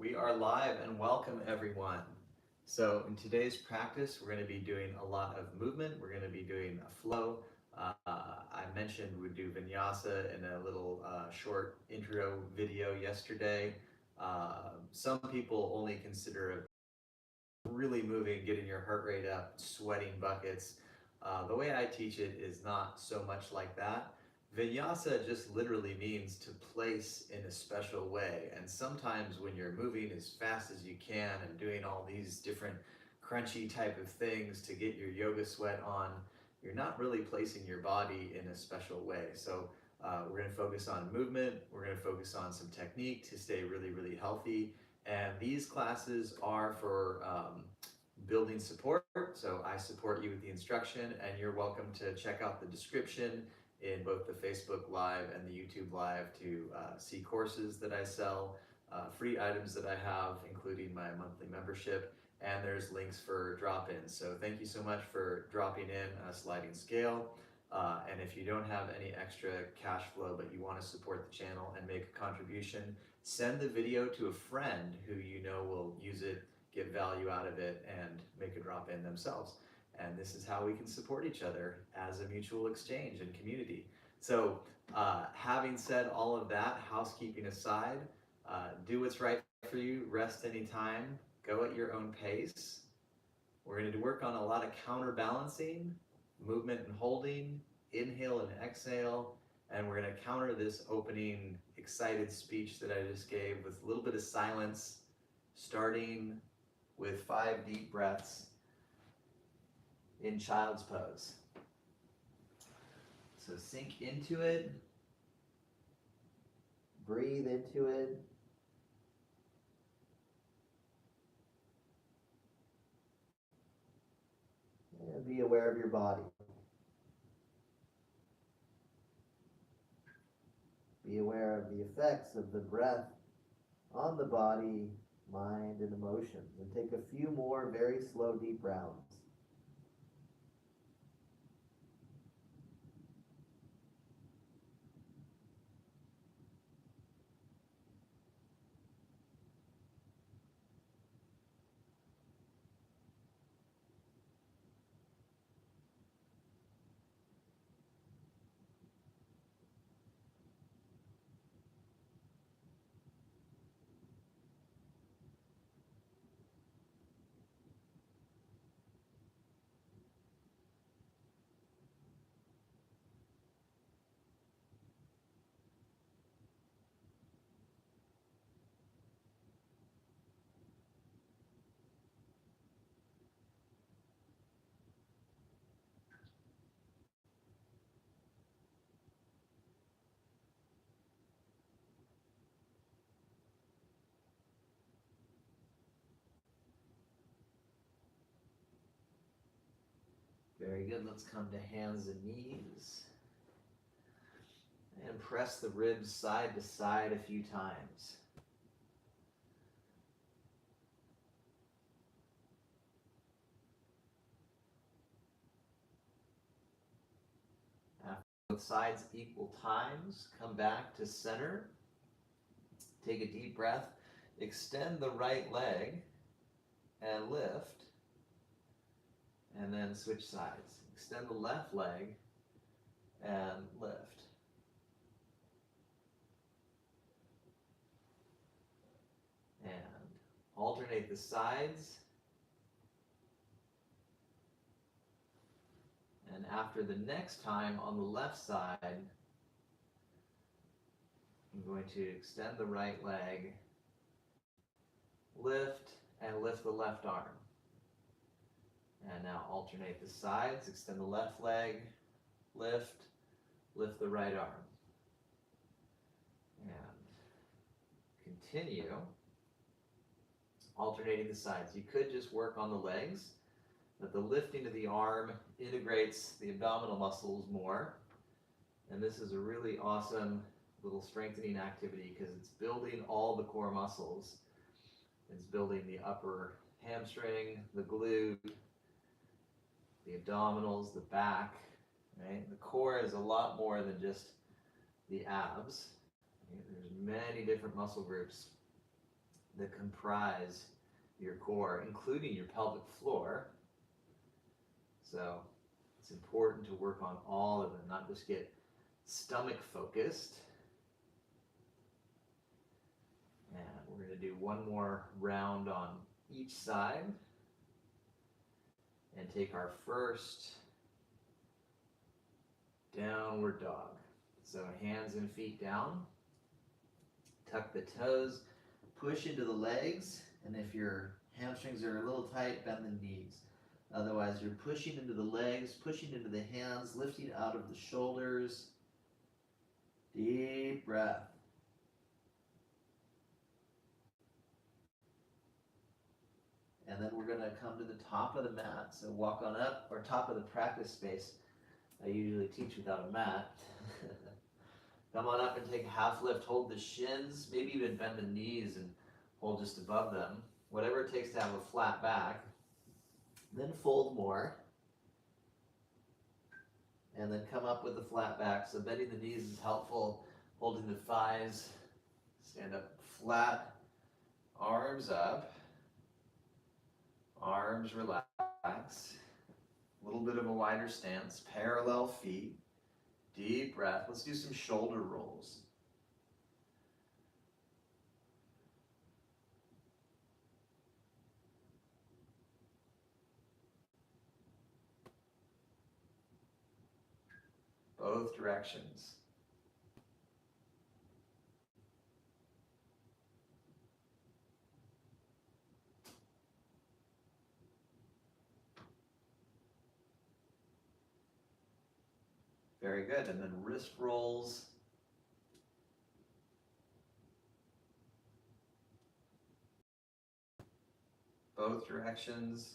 We are live and welcome everyone. So in today's practice, we're going to be doing a lot of movement. We're going to be doing a flow. I mentioned we'd do vinyasa in a little short intro video yesterday. Some people only consider it really moving, getting your heart rate up, sweating buckets. The way I teach it is not so much like that. Vinyasa just literally means to place in a special way. And sometimes when you're moving as fast as you can and doing all these different crunchy type of things to get your yoga sweat on, you're not really placing your body in a special way. So we're going to focus on movement. We're going to focus on some technique to stay really, really healthy. And these classes are for building support. So I support you with the instruction, and you're welcome to check out the description in both the Facebook Live and the YouTube Live to see courses that I sell, free items that I have, including my monthly membership, and there's links for drop-ins. So thank you so much for dropping in a sliding scale. And if you don't have any extra cash flow but you want to support the channel and make a contribution, send the video to a friend who you know will use it, get value out of it, and make a drop in themselves. And this is how we can support each other as a mutual exchange and community. So having said all of that, housekeeping aside, do what's right for you, rest anytime, go at your own pace. We're going to work on a lot of counterbalancing, movement and holding, inhale and exhale, and we're going to counter this opening excited speech that I just gave with a little bit of silence, starting with 5 deep breaths in child's pose. So sink into it, breathe into it, and be aware of your body. Be aware of the effects of the breath on the body, mind, and emotions. And take a few more very slow, deep rounds. Very good. Let's come to hands and knees. And press the ribs side to side a few times. After both sides equal times, come back to center. Take a deep breath. Extend the right leg and lift. And then switch sides. Extend the left leg and lift. And alternate the sides. And after the next time on the left side, I'm going to extend the right leg, lift, and lift the left arm. And now alternate the sides, extend the left leg, lift, lift the right arm. And continue alternating the sides. You could just work on the legs, but the lifting of the arm integrates the abdominal muscles more. And this is a really awesome little strengthening activity because it's building all the core muscles. It's building the upper hamstring, the glute, the abdominals, the back, right? The core is a lot more than just the abs. Right? There's many different muscle groups that comprise your core, including your pelvic floor. So it's important to work on all of them, not just get stomach focused. And we're going to do one more round on each side and take our first downward dog. So hands and feet down, tuck the toes, push into the legs, and if your hamstrings are a little tight, bend the knees. Otherwise, you're pushing into the legs, pushing into the hands, lifting out of the shoulders. Deep breath. And then we're going to come to the top of the mat. So walk on up, or top of the practice space. I usually teach without a mat. Come on up and take a half lift. Hold the shins, maybe even bend the knees and hold just above them. Whatever it takes to have a flat back. Then fold more. And then come up with a flat back. So bending the knees is helpful. Holding the thighs. Stand up flat. Arms up. Arms relax. A little bit of a wider stance. Parallel feet. Deep breath. Let's do some shoulder rolls. Both directions. Very good. And then wrist rolls. Both directions.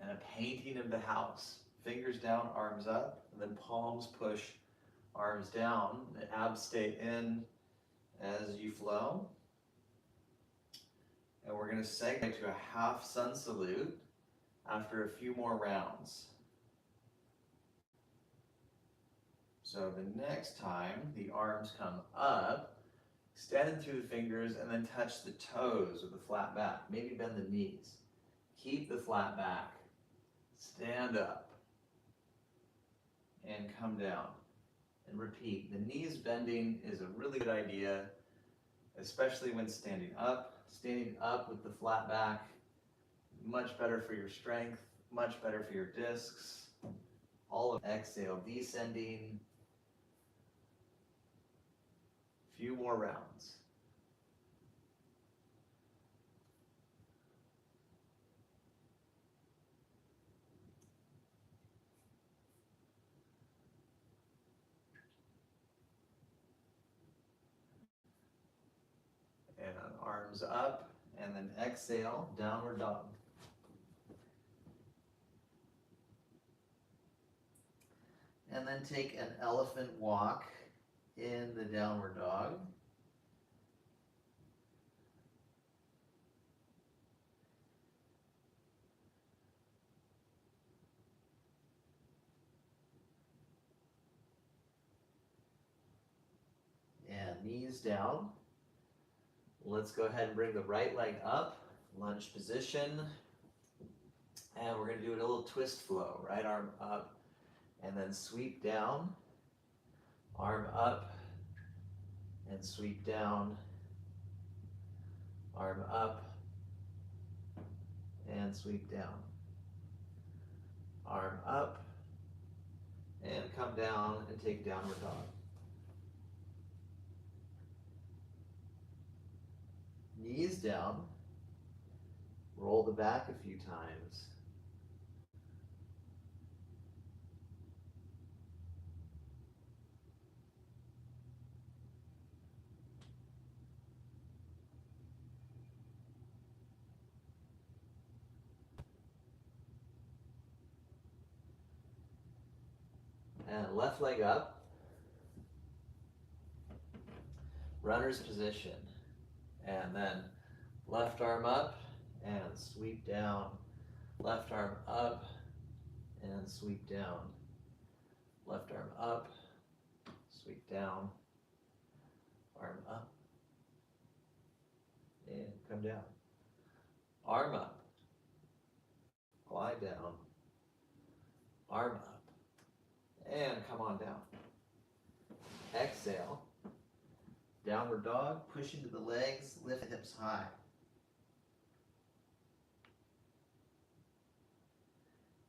And a painting of the house. Fingers down, arms up, and then palms push, arms down. The abs stay in as you flow. And we're going to segue to a half sun salute after a few more rounds. So the next time the arms come up, extend through the fingers and then touch the toes with a flat back. Maybe bend the knees. Keep the flat back. Stand up and come down and repeat. The knees bending is a really good idea, especially when standing up. Standing up with the flat back, much better for your strength, much better for your discs. All of exhale, descending. Few more rounds. And arms up, and then exhale, downward dog. And then take an elephant walk in the downward dog. And knees down. Let's go ahead and bring the right leg up, lunge position. And we're going to do a little twist flow. Right arm up, and then sweep down. Arm up, and sweep down. Arm up, and sweep down. Arm up, and come down and take downward dog. Knees down. Roll the back a few times. And left leg up. Runner's position. And then left arm up and sweep down. Left arm up and sweep down. Left arm up, sweep down. come down. Arm up, glide down, arm up, and come on down. Exhale, downward dog, push into the legs, lift the hips high.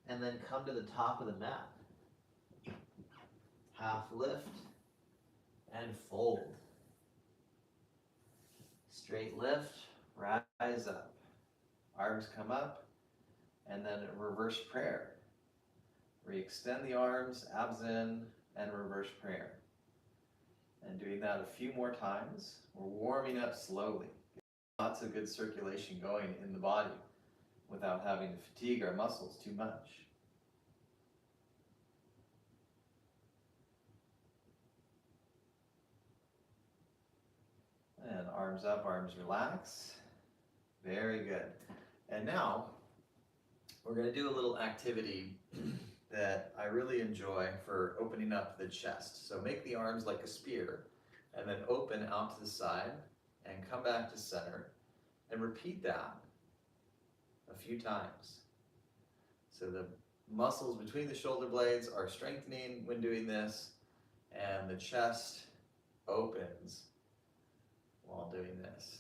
And then come to the top of the mat. Half lift and fold. Straight lift, rise up. Arms come up, and then a reverse prayer. Re-extend the arms, abs in, and reverse prayer. And doing that a few more times. We're warming up slowly. Lots of good circulation going in the body without having to fatigue our muscles too much. And arms up, arms relax. Very good. And now we're going to do a little activity that I really enjoy for opening up the chest. So make the arms like a spear and then open out to the side and come back to center and repeat that a few times. So the muscles between the shoulder blades are strengthening when doing this, and the chest opens while doing this.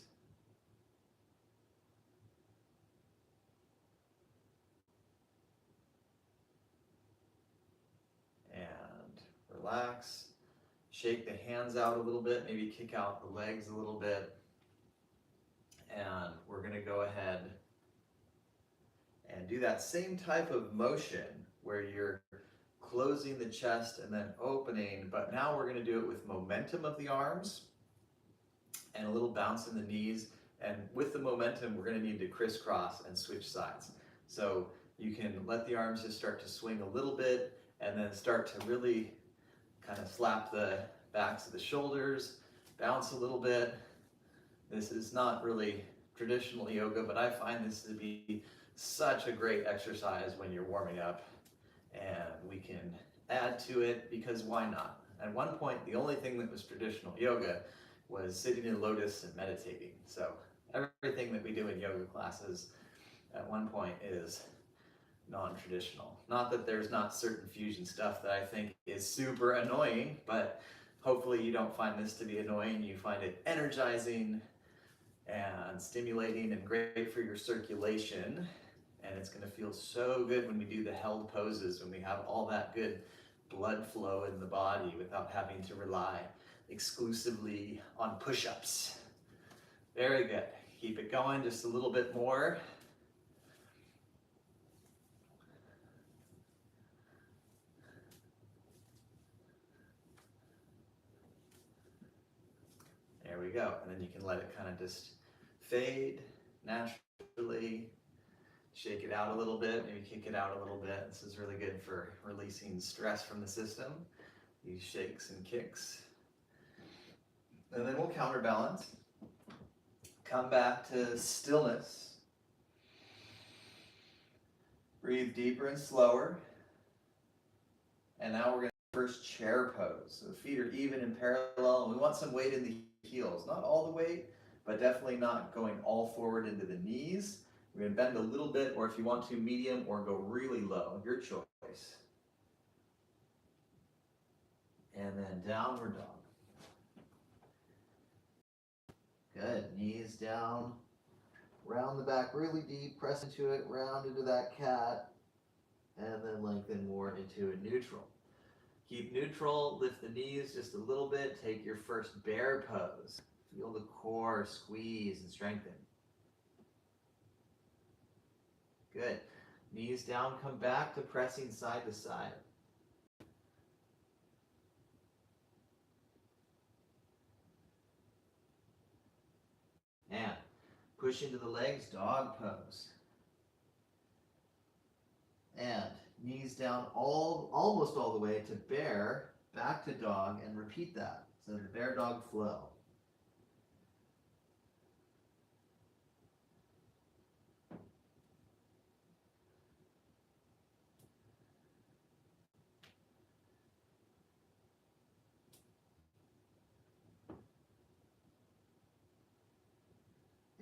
And relax. Shake the hands out a little bit, maybe kick out the legs a little bit. And we're going to go ahead and do that same type of motion where you're closing the chest and then opening, but now we're going to do it with momentum of the arms and a little bounce in the knees. And with the momentum, we're going to need to crisscross and switch sides. So you can let the arms just start to swing a little bit and then start to really kind of slap the backs of the shoulders, bounce a little bit. This is not really traditional yoga, but I find this to be such a great exercise when you're warming up, and we can add to it because why not? At one point, the only thing that was traditional yoga was sitting in lotus and meditating. So everything that we do in yoga classes at one point is non-traditional. Not that there's not certain fusion stuff that I think is super annoying, but hopefully you don't find this to be annoying. You find it energizing and stimulating and great for your circulation. And it's going to feel so good when we do the held poses, when we have all that good blood flow in the body without having to rely exclusively on push-ups. Very good. Keep it going just a little bit more. There we go. And then you can let it kind of just fade naturally. Shake it out a little bit, maybe kick it out a little bit. This is really good for releasing stress from the system, these shakes and kicks. And then we'll counterbalance. Come back to stillness. Breathe deeper and slower. And now we're going to first chair pose. So the feet are even in parallel, and we want some weight in the heels. Not all the weight, but definitely not going all forward into the knees. We're going to bend a little bit, or if you want to, medium, or go really low, your choice. And then downward dog. Good, knees down, round the back really deep, press into it, round into that cat, and then lengthen more into a neutral. Keep neutral, lift the knees just a little bit, take your first bear pose. Feel the core squeeze and strengthen. Good. Knees down, come back to pressing side to side. And push into the legs, dog pose. And knees down almost all the way to bear, back to dog, and repeat that. So the bear dog flow.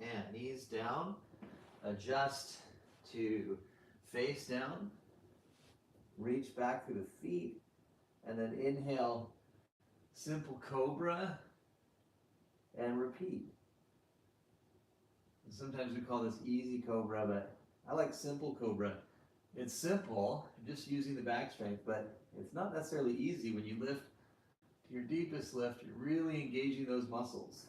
And knees down, adjust to face down, reach back through the feet, and then inhale, simple cobra, and repeat. And sometimes we call this easy cobra, but I like simple cobra. It's simple, just using the back strength, but it's not necessarily easy. When you lift to your deepest lift, you're really engaging those muscles.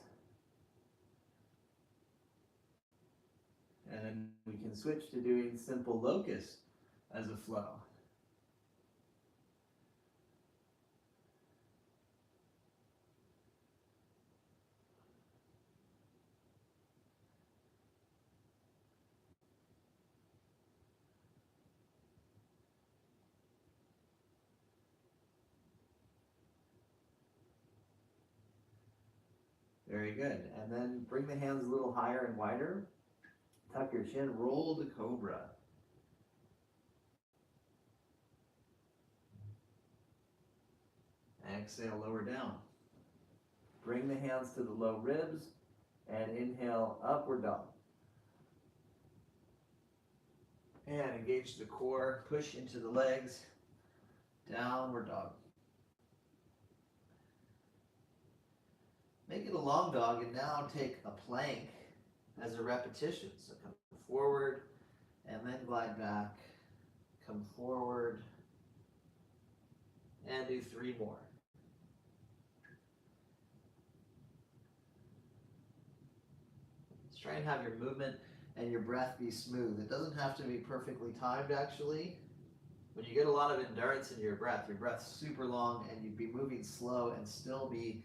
And then we can switch to doing simple locust as a flow. Very good. And then bring the hands a little higher and wider. Tuck your chin, roll the cobra. Exhale, lower down. Bring the hands to the low ribs and inhale, upward dog. And engage the core, push into the legs, downward dog. Make it a long dog, and now take a plank as a repetition. So come forward and then glide back, come forward, and do 3 more. Let's try and have your movement and your breath be smooth. It doesn't have to be perfectly timed, actually. When you get a lot of endurance in your breath's super long, and you'd be moving slow and still be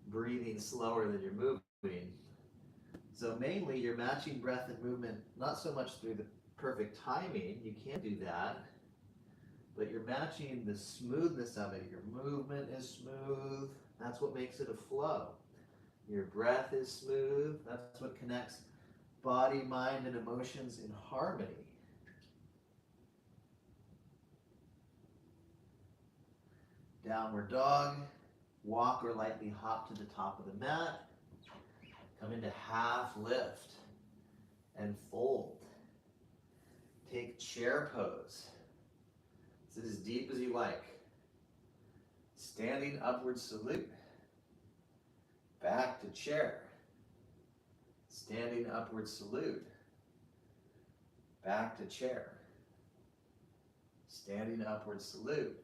breathing slower than you're moving. So mainly you're matching breath and movement, not so much through the perfect timing, you can do that, but you're matching the smoothness of it. Your movement is smooth, that's what makes it a flow. Your breath is smooth, that's what connects body, mind, and emotions in harmony. Downward dog. Walk or lightly hop to the top of the mat. Come into half lift and fold. Take chair pose. Sit as deep as you like. Standing upward salute. Back to chair. Standing upward salute. Back to chair. Standing upward salute.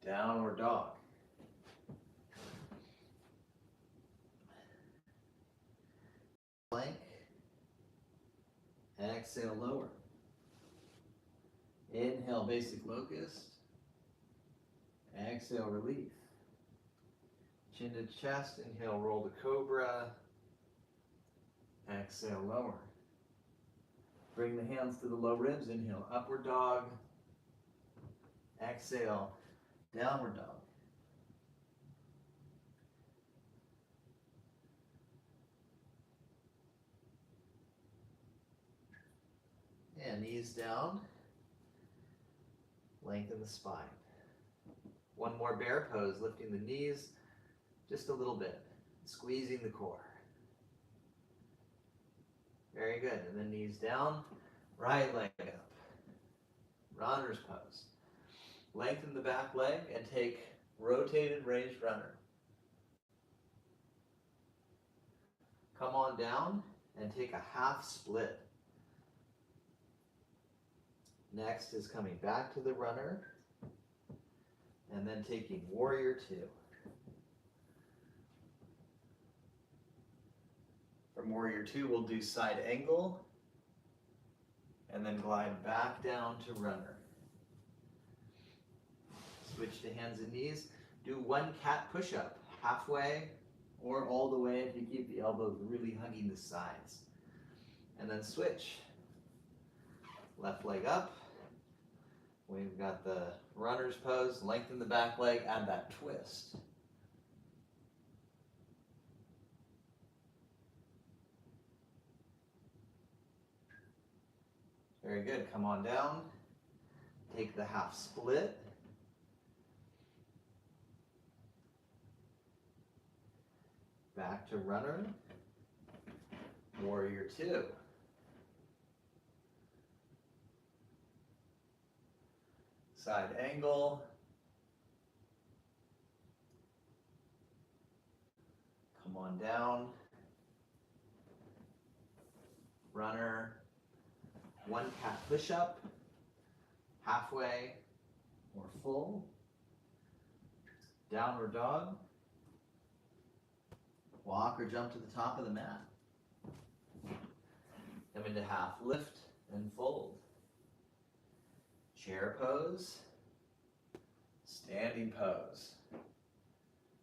Downward dog. Plank. Exhale, lower. Inhale, basic locust. Exhale, relief. Chin to chest. Inhale, roll the cobra. Exhale, lower. Bring the hands to the low ribs. Inhale, upward dog. Exhale, downward dog. And knees down. Lengthen the spine. One more bear pose, lifting the knees just a little bit, squeezing the core. Very good. And then knees down, right leg up. Runner's pose. Lengthen the back leg and take rotated ranged runner. Come on down and take a half split. Next is coming back to the runner and then taking warrior 2. From warrior 2, we'll do side angle and then glide back down to runner. Switch to hands and knees. Do 1 cat push-up, halfway or all the way if you keep the elbows really hugging the sides. And then switch. Left leg up. We've got the runner's pose, lengthen the back leg, add that twist. Very good, come on down. Take the half split. Back to runner. Warrior two. Side angle. Come on down. Runner. One cat push-up. Halfway or full. Downward dog. Walk or jump to the top of the mat. Come into half lift and fold. Chair pose. Standing pose.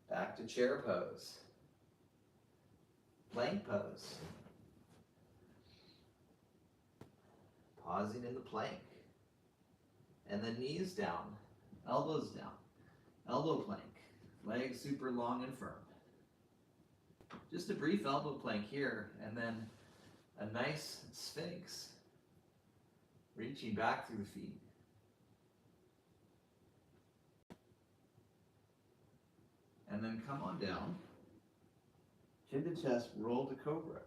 Back to chair pose. Plank pose. Pausing in the plank. And then knees down, elbows down. Elbow plank. Legs super long and firm. Just a brief elbow plank here, and then a nice sphinx. Reaching back through the feet. And then come on down. Chin to chest, roll to cobra.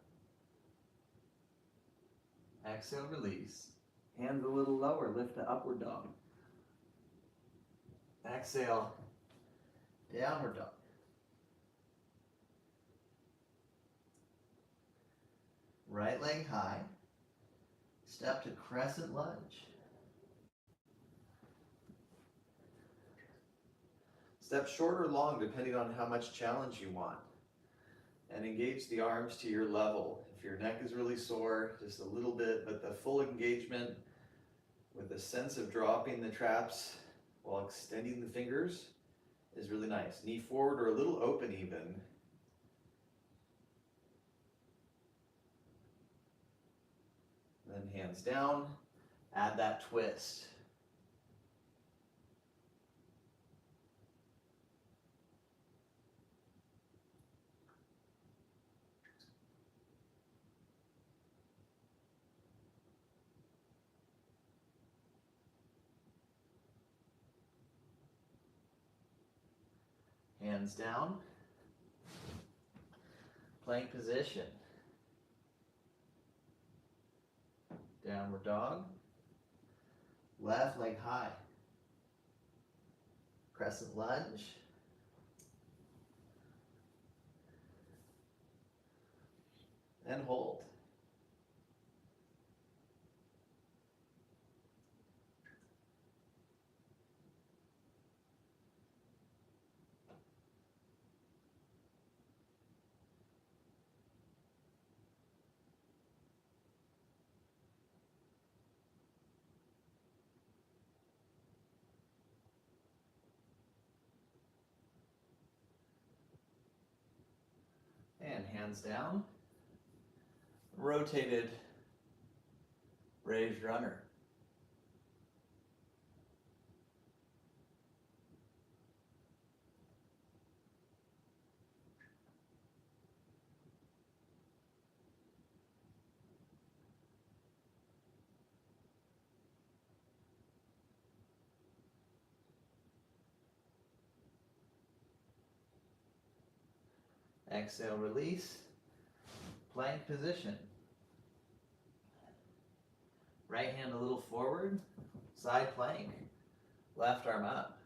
Exhale, release. Hands a little lower, lift to upward dog. Exhale, downward dog. Right leg high. Step to crescent lunge. Step short or long depending on how much challenge you want. And engage the arms to your level. If your neck is really sore, just a little bit, but the full engagement with a sense of dropping the traps while extending the fingers is really nice. Knee forward or a little open even. Then hands down, add that twist. Hands down, plank position. Downward dog, left leg high. Crescent lunge. And hold. And hands down. Rotated raised runner. Exhale, release. Plank position. Right hand a little forward. Side plank. Left arm up.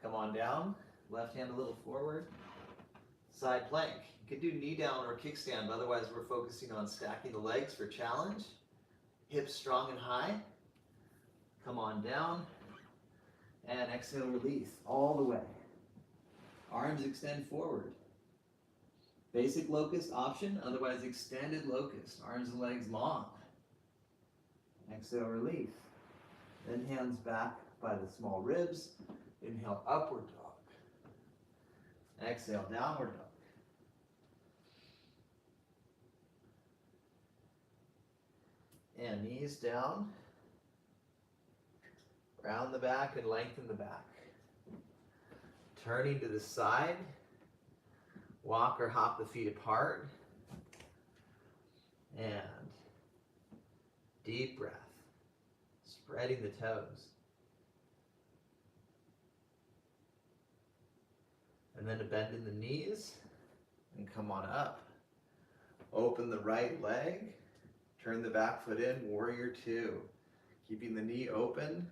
Come on down. Left hand a little forward. Side plank. You could do knee down or kickstand, but otherwise we're focusing on stacking the legs for challenge. Hips strong and high. Come on down. And exhale, release all the way. Arms extend forward. Basic locust option, otherwise extended locust. Arms and legs long. Exhale, release. Then hands back by the small ribs. Inhale, upward dog. Exhale, downward dog. And knees down. Round the back and lengthen the back. Turning to the side, walk or hop the feet apart, and deep breath, spreading the toes. And then a bend in the knees, and come on up. Open the right leg, turn the back foot in, warrior two. Keeping the knee open,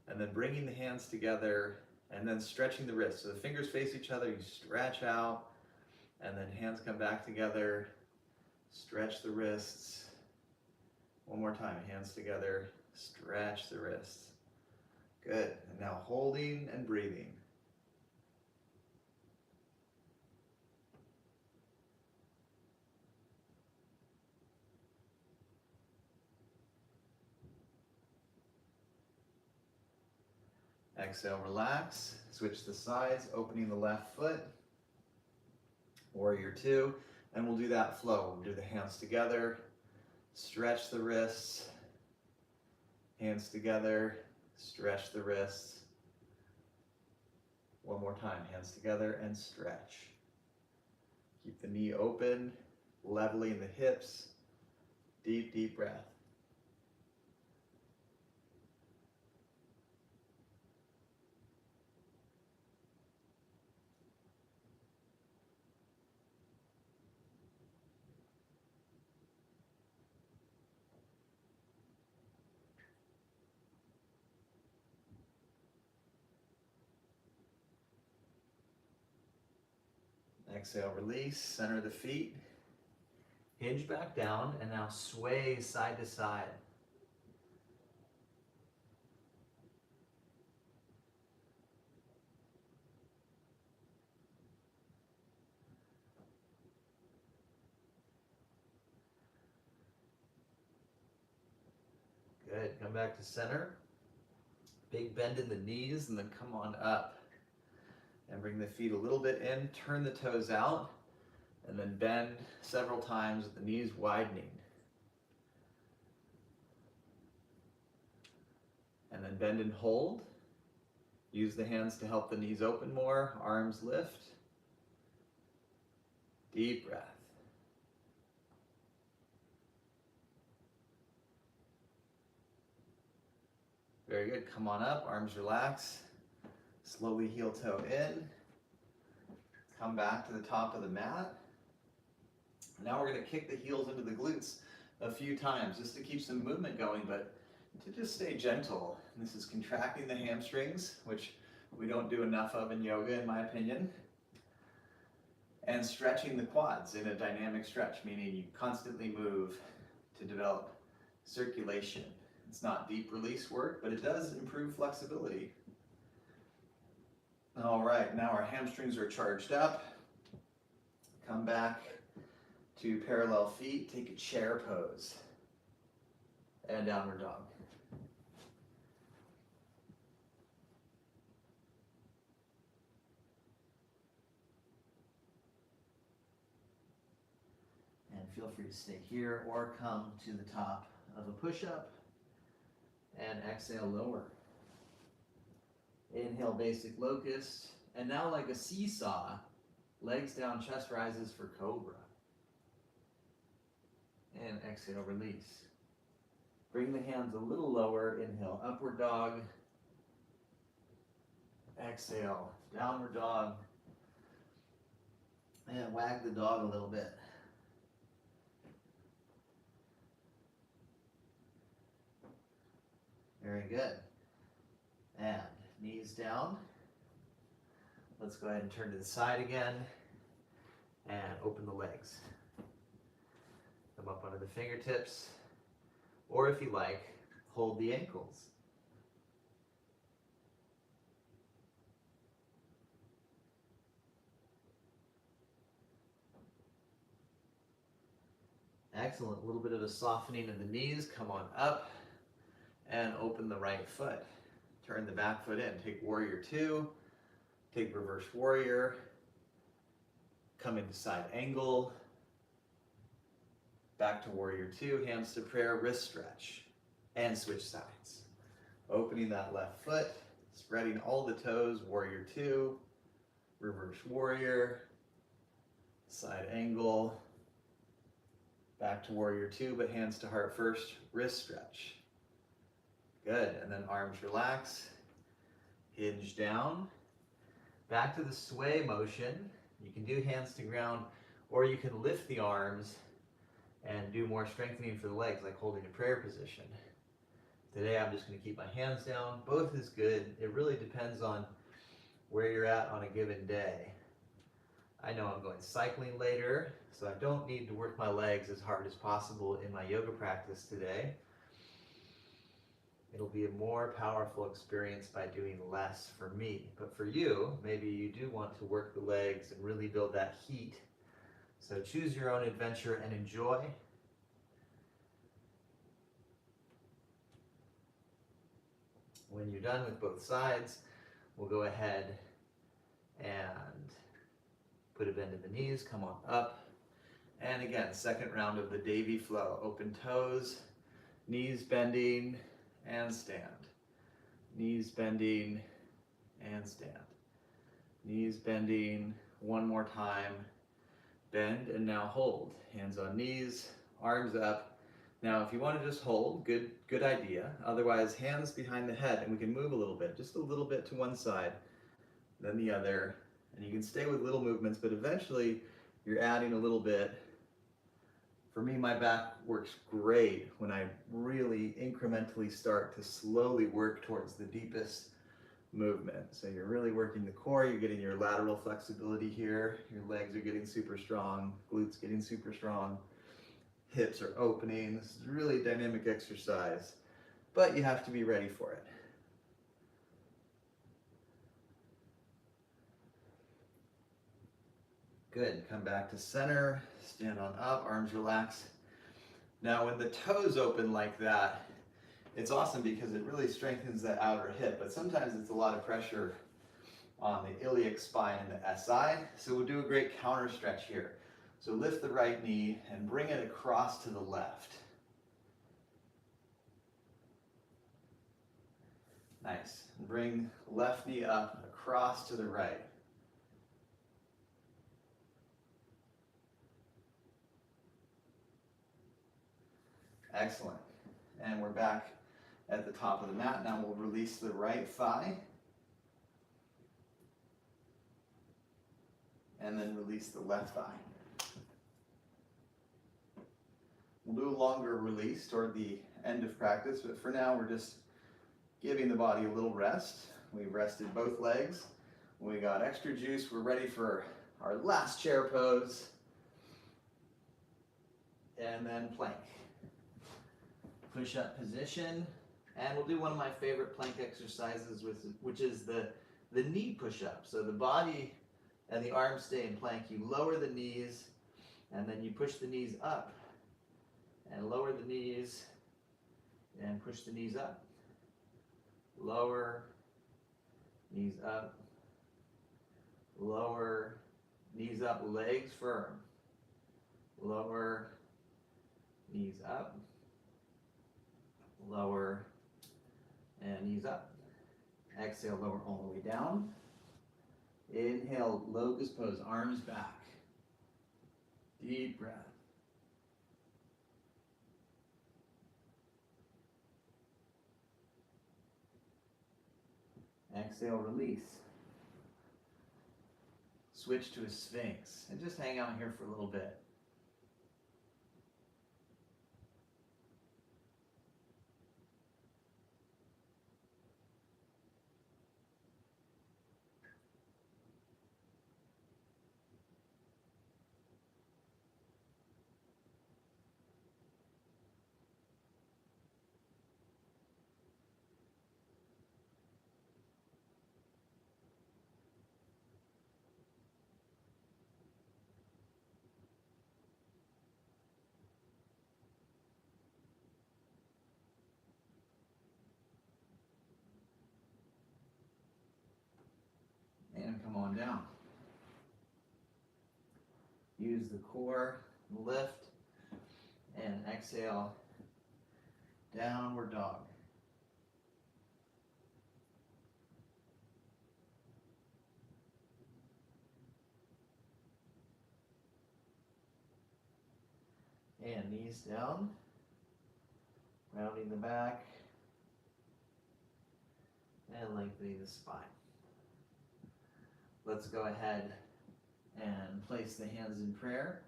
and then bringing the hands together, and then stretching the wrists. So the fingers face each other, you stretch out, and then hands come back together, stretch the wrists. One more time, hands together, stretch the wrists. Good, and now holding and breathing. Exhale, relax, switch the sides, opening the left foot, warrior two, and we'll do that flow. We'll do the hands together, stretch the wrists, hands together, stretch the wrists. One more time, hands together and stretch. Keep the knee open, leveling the hips, deep, deep breath. Exhale, release, center the feet, hinge back down, and now sway side to side. Good, come back to center. Big bend in the knees, and then come on up. And bring the feet a little bit in, turn the toes out, and then bend several times with the knees widening. And then bend and hold. Use the hands to help the knees open more, arms lift. Deep breath. Very good, come on up, arms relax. Slowly heel toe in. Come back to the top of the mat. Now we're going to kick the heels into the glutes a few times just to keep some movement going, but to just stay gentle. This is contracting the hamstrings, which we don't do enough of in yoga in my opinion, and stretching the quads in a dynamic stretch, meaning you constantly move to develop circulation. It's not deep release work, but it does improve flexibility. All right, now our hamstrings are charged up. Come back to parallel feet, take a chair pose and downward dog. And feel free to stay here or come to the top of a push-up and exhale, lower. Inhale, basic locust, and now like a seesaw, legs down, chest rises for cobra. And exhale, release. Bring the hands a little lower, inhale, upward dog. Exhale, downward dog. And wag the dog a little bit. Very good. And knees down. Let's go ahead and turn to the side again and open the legs. Come up onto the fingertips, or if you like, hold the ankles. Excellent, a little bit of a softening of the knees, come on up and open the right foot. Turn the back foot in, take warrior two, take reverse warrior, come into side angle, back to warrior two, hands to prayer, wrist stretch, and switch sides. Opening that left foot, spreading all the toes, warrior two, reverse warrior, side angle, back to warrior two, but hands to heart first, wrist stretch. Good, and then arms relax, hinge down, back to the sway motion. You can do hands to ground, Or you can lift the arms and do more strengthening for the legs, like holding a prayer position. Today I'm just going to keep my hands down. Both is good. It really depends on where you're at on a given day. I know I'm going cycling later, so I don't need to work my legs as hard as possible in my yoga practice today. It'll be a more powerful experience by doing less for me. But for you, maybe you do want to work the legs and really build that heat. So choose your own adventure and enjoy. When you're done with both sides, we'll go ahead and put a bend in the knees, come on up. And again, second round of the Davy flow. Open toes, knees bending, and stand. Knees bending, and stand. Knees bending, one more time. Bend and now hold. Hands on knees, arms up. Now if you want to just hold, good idea. Otherwise, hands behind the head, and we can move a little bit, just a little bit to one side, then the other. And you can stay with little movements, but eventually you're adding a little bit. For me, my back works great when I really incrementally start to slowly work towards the deepest movement. So you're really working the core, you're getting your lateral flexibility here, your legs are getting super strong, glutes getting super strong, hips are opening. This is really dynamic exercise, but you have to be ready for it. Good, come back to center, stand on up, arms relax. Now when the toes open like that, it's awesome because it really strengthens that outer hip, but sometimes it's a lot of pressure on the iliac spine and the SI, so we'll do a great counter stretch here. So lift the right knee and bring it across to the left. Nice. Bring left knee up, across to the right. Excellent. And we're back at the top of the mat. Now we'll release the right thigh. And then release the left thigh. We'll do a longer release toward the end of practice, but for now we're just giving the body a little rest. We've rested both legs. We got extra juice. We're ready for our last chair pose. And then plank. Push-up position. And we'll do one of my favorite plank exercises, which is the knee push-up. So the body and the arms stay in plank. You lower the knees, and then you push the knees up. And lower the knees, and push the knees up. Lower, knees up. Lower, knees up, legs firm. Lower, knees up. Lower, and knees up. Exhale, lower all the way down. Inhale, locust pose, arms back. Deep breath. Exhale, release. Switch to a sphinx and just hang out here for a little bit. And come on down. Use the core, lift, and exhale, downward dog. And knees down, rounding the back, and lengthening the spine. Let's go ahead and place the hands in prayer.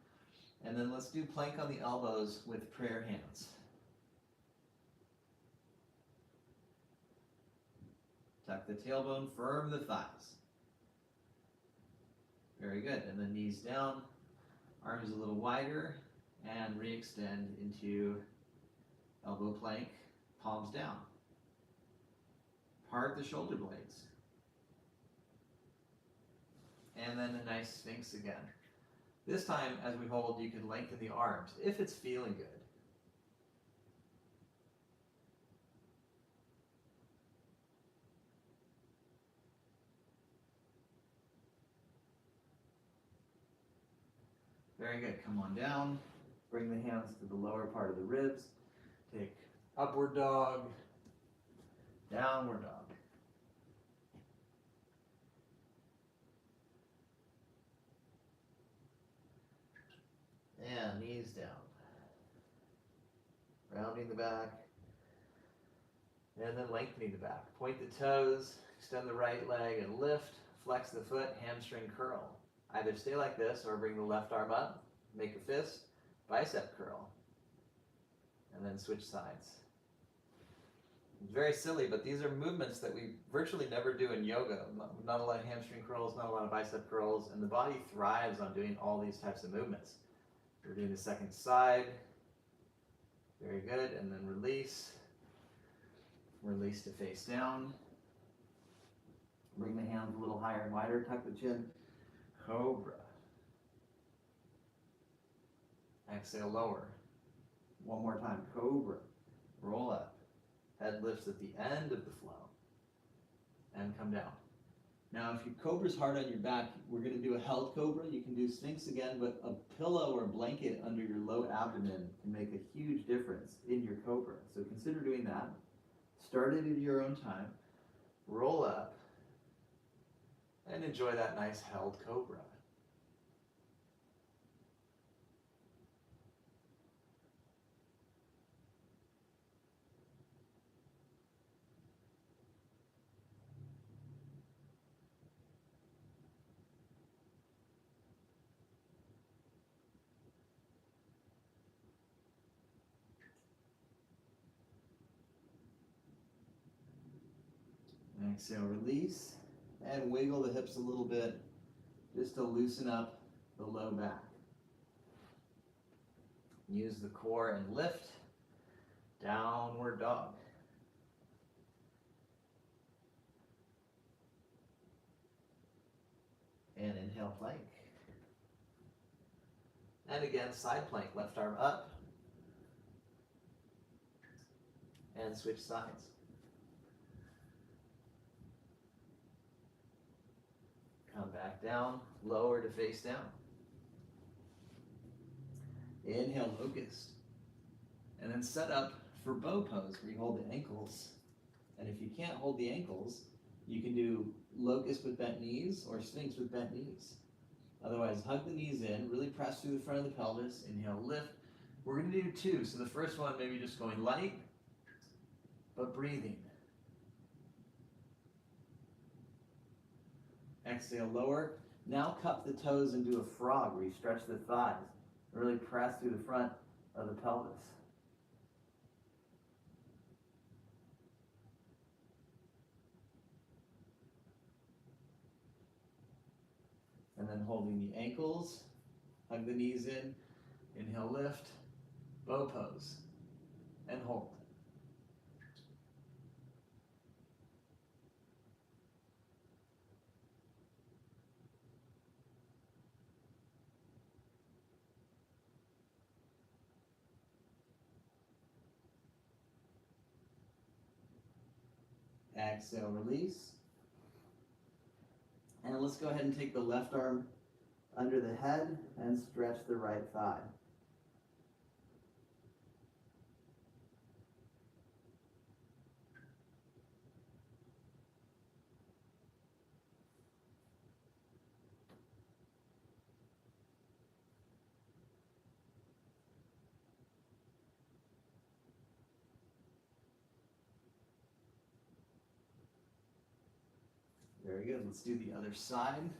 And then let's do plank on the elbows with prayer hands. Tuck the tailbone, firm the thighs. Very good. And then knees down, arms a little wider, and re-extend into elbow plank, palms down. Part the shoulder blades. And then a nice Sphinx again. This time, as we hold, you can lengthen the arms if it's feeling good. Very good. Come on down. Bring the hands to the lower part of the ribs. Take upward dog, downward dog. And knees down. Rounding the back. And then lengthening the back. Point the toes, extend the right leg and lift. Flex the foot, hamstring curl. Either stay like this or bring the left arm up, make a fist, bicep curl. And then switch sides. It's very silly, but these are movements that we virtually never do in yoga. Not a lot of hamstring curls, not a lot of bicep curls, and the body thrives on doing all these types of movements. We're doing the second side. Very good, and then release. Release to face down. Bring the hands a little higher and wider, tuck the chin. Cobra. Exhale, lower. One more time, cobra. Roll up. Head lifts at the end of the flow. And come down. Now, if your cobra's hard on your back, we're going to do a held cobra. You can do Sphinx again, but a pillow or blanket under your low abdomen can make a huge difference in your cobra. So consider doing that. Start it at your own time. Roll up. And enjoy that nice held cobra. Exhale, release, and wiggle the hips a little bit just to loosen up the low back. Use the core and lift, downward dog. And inhale, plank. And again, side plank, left arm up, and switch sides. Come back down, lower to face down. Inhale, locust. And then set up for bow pose, where you hold the ankles. And if you can't hold the ankles, you can do locust with bent knees or Sphinx with bent knees. Otherwise, hug the knees in, really press through the front of the pelvis. Inhale, lift. We're going to do two. So the first one, maybe just going light, but breathing. Exhale, lower. Now cup the toes and do a frog where you stretch the thighs. Really press through the front of the pelvis. And then holding the ankles, hug the knees in, inhale, lift, bow pose, and hold. Exhale, release. And let's go ahead and take the left arm under the head and stretch the right thigh. Very good. Let's do the other side.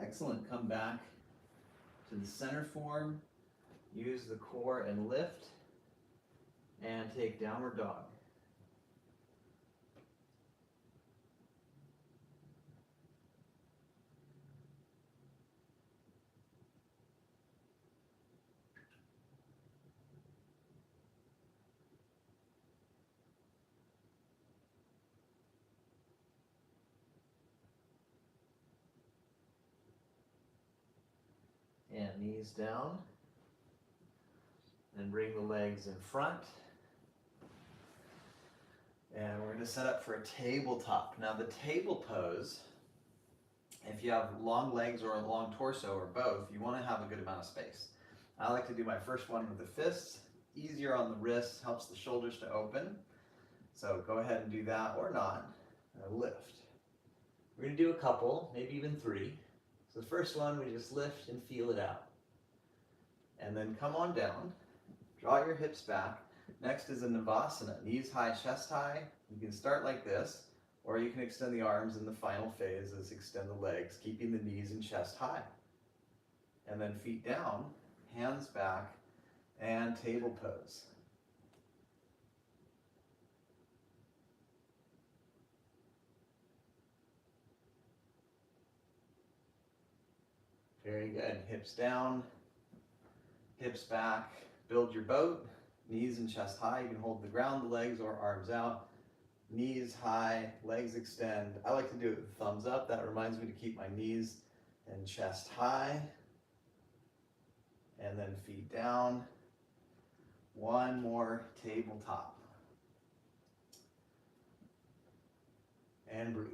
Excellent. Come back to the center form. Use the core and lift. And take downward dog. And knees down. And bring the legs in front. And we're going to set up for a tabletop. Now the table pose, if you have long legs or a long torso or both, you want to have a good amount of space. I like to do my first one with the fists. Easier on the wrists, helps the shoulders to open. So go ahead and do that or not. Lift. We're going to do a couple, maybe even 3. So the first one, we just lift and feel it out. And then come on down. Draw your hips back. Next is a Navasana, knees high, chest high. You can start like this, or you can extend the arms in the final phase as extend the legs, keeping the knees and chest high. And then feet down, hands back, and table pose. Very good. Hips down, hips back. Build your boat. Knees and chest high. You can hold the ground, the legs, or arms out. Knees high, legs extend. I like to do it with thumbs up. That reminds me to keep my knees and chest high. And then feet down. One more tabletop. And breathe.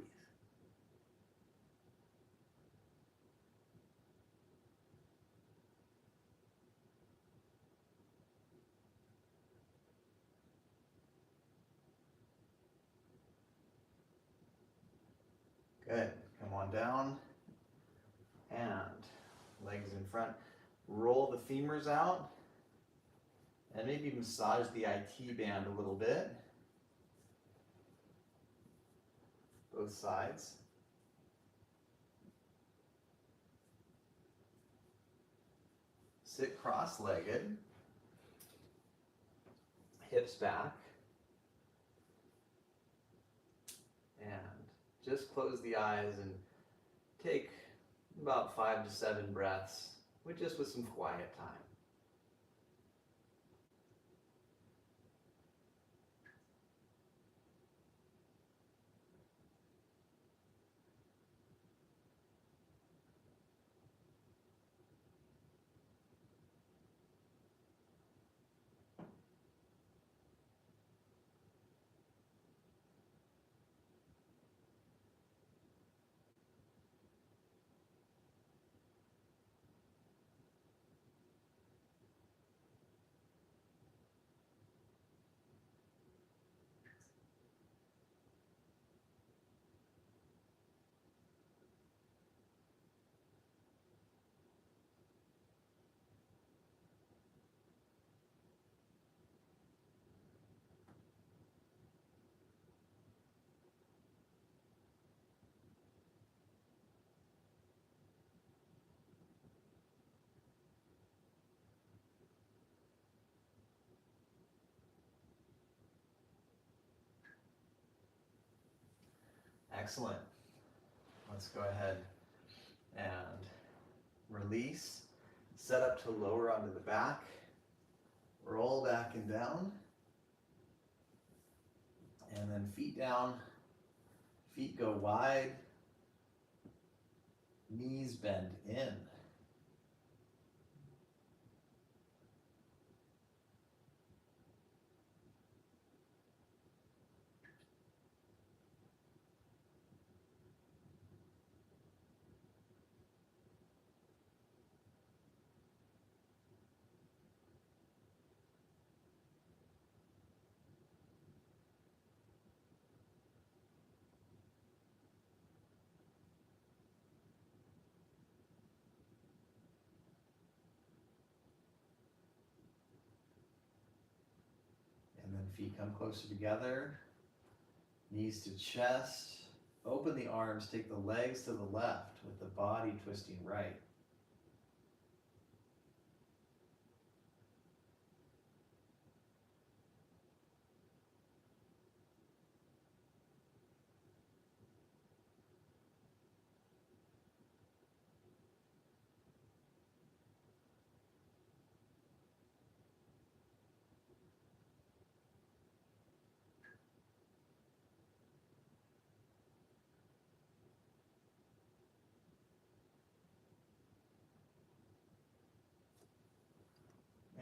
Good. Come on down. And legs in front. Roll the femurs out. And maybe massage the IT band a little bit. Both sides. Sit cross-legged. Hips back. And just close the eyes and take about 5 to 7 breaths, with some quiet time. Excellent. Let's go ahead and release. Set up to lower onto the back. Roll back and down. And then feet down. Feet go wide. Knees bend in. And then feet come closer together. Knees to chest. Open the arms, take the legs to the left with the body twisting right.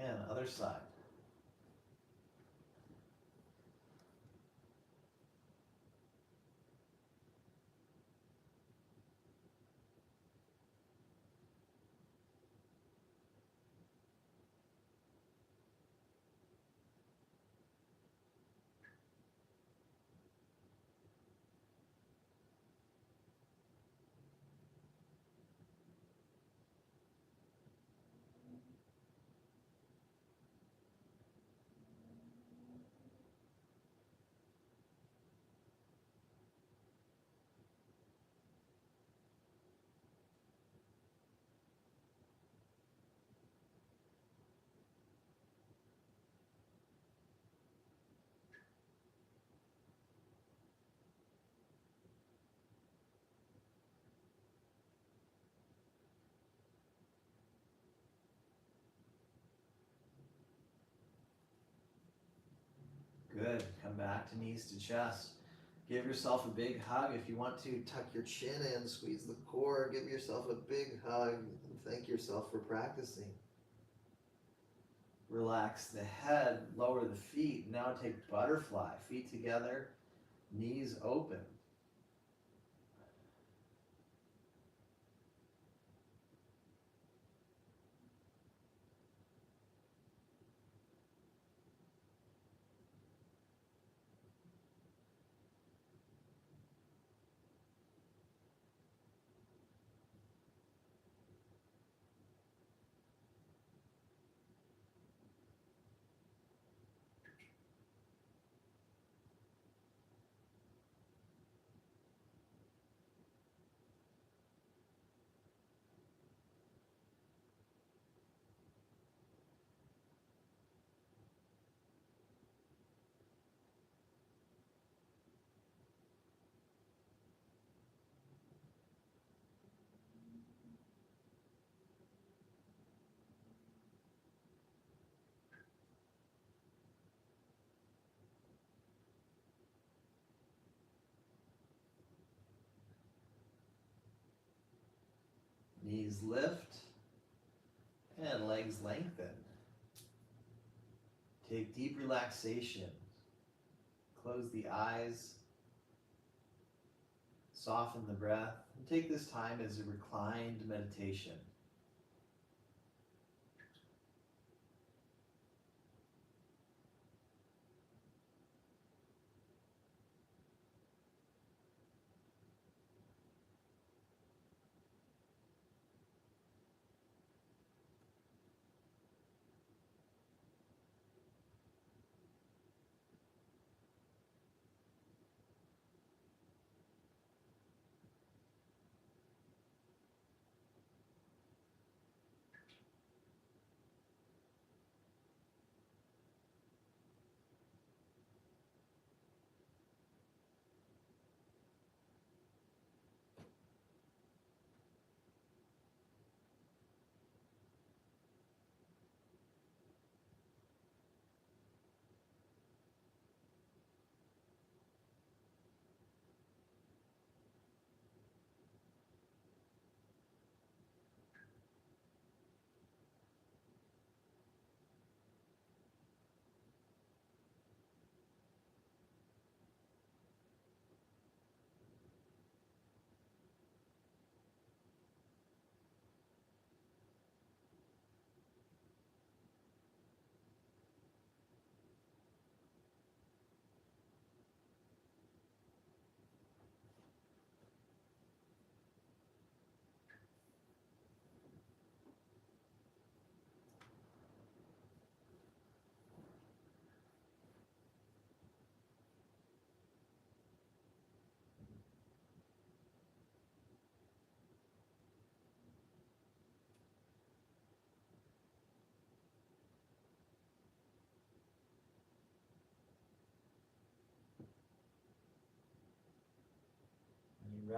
And other side. Good. Come back to knees to chest. Give yourself a big hug. If you want to, tuck your chin in, squeeze the core, give yourself a big hug, and thank yourself for practicing. Relax the head, lower the feet. Now take butterfly. Feet together, knees open. Knees lift and legs lengthen. Take deep relaxation. Close the eyes. Soften the breath. And take this time as a reclined meditation.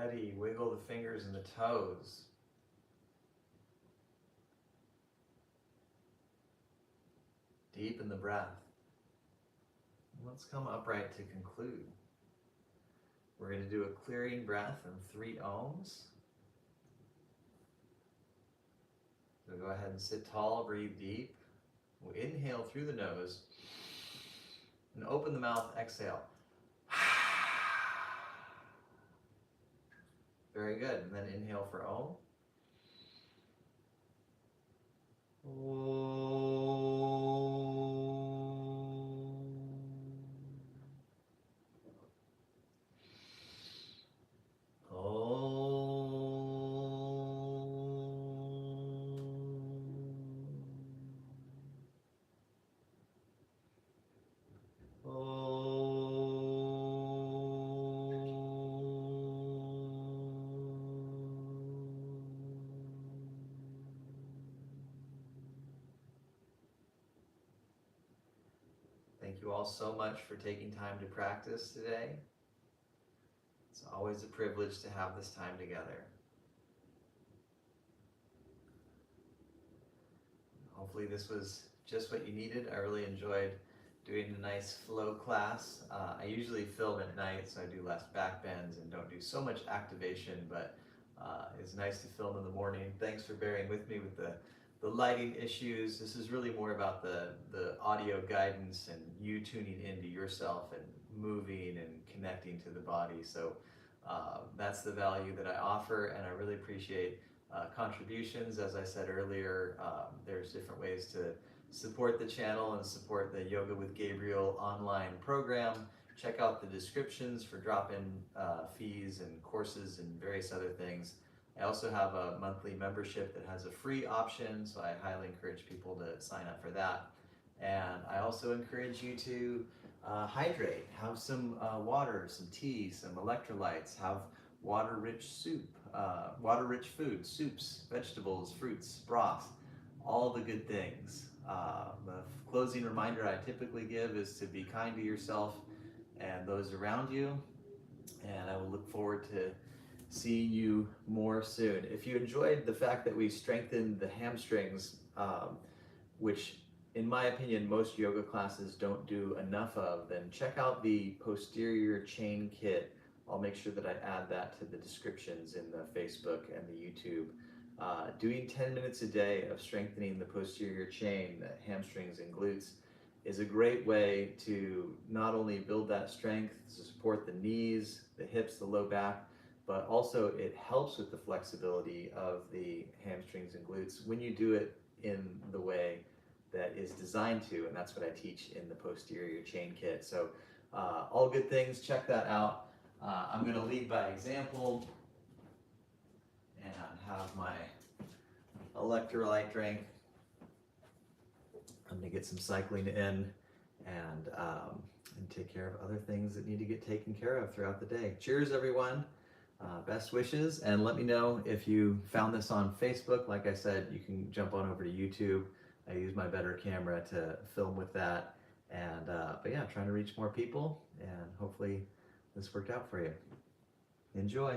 Ready, wiggle the fingers and the toes. Deepen the breath. Let's come upright to conclude. We're going to do a clearing breath in 3 ohms. So go ahead and sit tall, breathe deep. We'll inhale through the nose and open the mouth, exhale. Very good. And then inhale for Om. Thank you all so much for taking time to practice today. It's always a privilege to have this time together. Hopefully this was just what you needed. I really enjoyed doing a nice flow class. I usually film at night, so I do less back bends and don't do so much activation, but it's nice to film in the morning. Thanks for bearing with me with the lighting issues. This is really more about the audio guidance and you tuning into yourself and moving and connecting to the body. So that's the value that I offer, and I really appreciate contributions. As I said earlier, there's different ways to support the channel and support the Yoga with Gabriel online program. Check out the descriptions for drop-in fees and courses and various other things. I also have a monthly membership that has a free option, so I highly encourage people to sign up for that. And I also encourage you to hydrate, have some water, some tea, some electrolytes, have water-rich soup, water-rich food, soups, vegetables, fruits, broth, all the good things. The closing reminder I typically give is to be kind to yourself and those around you, and I will look forward to seeing you more soon. If you enjoyed the fact that we strengthened the hamstrings, which in my opinion most yoga classes don't do enough of, then check out the posterior chain kit. I'll make sure that I add that to the descriptions in the Facebook and the YouTube. Doing 10 minutes a day of strengthening the posterior chain, the hamstrings and glutes, is a great way to not only build that strength, to support the knees, the hips, the low back, but also it helps with the flexibility of the hamstrings and glutes when you do it in the way that is designed to, and that's what I teach in the posterior chain kit. So all good things, check that out. I'm going to lead by example and have my electrolyte drink. I'm going to get some cycling in and take care of other things that need to get taken care of throughout the day. Cheers, everyone. Best wishes, and let me know if you found this on Facebook. Like I said, you can jump on over to YouTube. I use my better camera to film with that, and but yeah, trying to reach more people, and hopefully this worked out for you. Enjoy.